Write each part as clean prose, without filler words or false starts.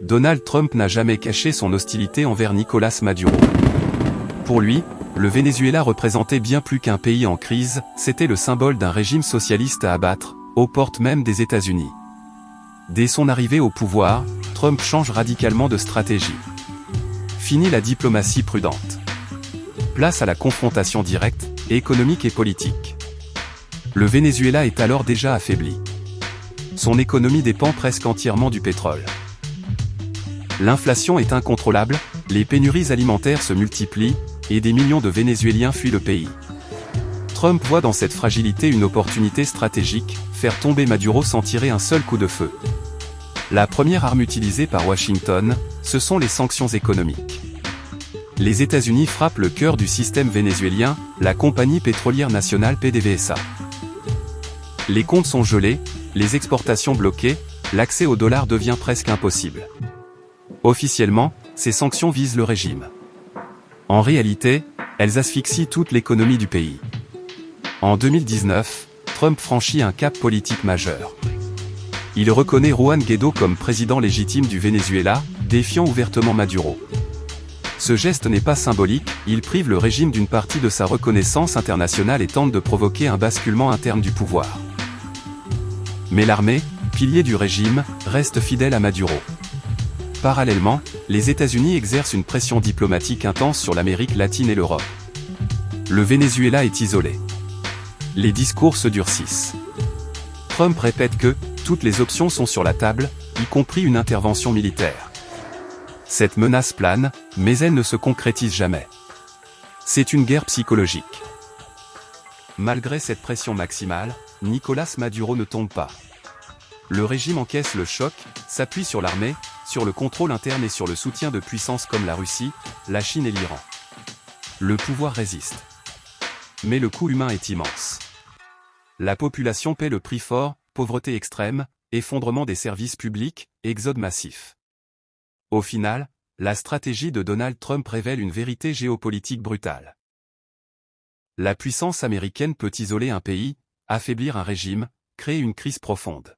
Donald Trump n'a jamais caché son hostilité envers Nicolás Maduro. Pour lui, le Venezuela représentait bien plus qu'un pays en crise, c'était le symbole d'un régime socialiste à abattre, aux portes même des États-Unis. Dès son arrivée au pouvoir, Trump change radicalement de stratégie. Fini la diplomatie prudente. Place à la confrontation directe, économique et politique. Le Venezuela est alors déjà affaibli. Son économie dépend presque entièrement du pétrole. L'inflation est incontrôlable, les pénuries alimentaires se multiplient, et des millions de Vénézuéliens fuient le pays. Trump voit dans cette fragilité une opportunité stratégique, faire tomber Maduro sans tirer un seul coup de feu. La première arme utilisée par Washington, ce sont les sanctions économiques. Les États-Unis frappent le cœur du système vénézuélien, la compagnie pétrolière nationale PDVSA. Les comptes sont gelés, les exportations bloquées, l'accès au dollar devient presque impossible. Officiellement, ces sanctions visent le régime. En réalité, elles asphyxient toute l'économie du pays. En 2019, Trump franchit un cap politique majeur. Il reconnaît Juan Guaidó comme président légitime du Venezuela, défiant ouvertement Maduro. Ce geste n'est pas symbolique, il prive le régime d'une partie de sa reconnaissance internationale et tente de provoquer un basculement interne du pouvoir. Mais l'armée, pilier du régime, reste fidèle à Maduro. Parallèlement, les États-Unis exercent une pression diplomatique intense sur l'Amérique latine et l'Europe. Le Venezuela est isolé. Les discours se durcissent. Trump répète que toutes les options sont sur la table, y compris une intervention militaire. Cette menace plane, mais elle ne se concrétise jamais. C'est une guerre psychologique. Malgré cette pression maximale, Nicolás Maduro ne tombe pas. Le régime encaisse le choc, s'appuie sur l'armée, sur le contrôle interne et sur le soutien de puissances comme la Russie, la Chine et l'Iran. Le pouvoir résiste. Mais le coût humain est immense. La population paie le prix fort, pauvreté extrême, effondrement des services publics, exode massif. Au final, la stratégie de Donald Trump révèle une vérité géopolitique brutale. La puissance américaine peut isoler un pays, affaiblir un régime, créer une crise profonde.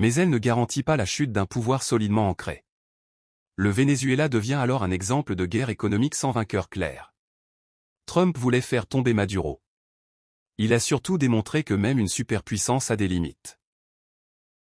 Mais elle ne garantit pas la chute d'un pouvoir solidement ancré. Le Venezuela devient alors un exemple de guerre économique sans vainqueur clair. Trump voulait faire tomber Maduro. Il a surtout démontré que même une superpuissance a des limites.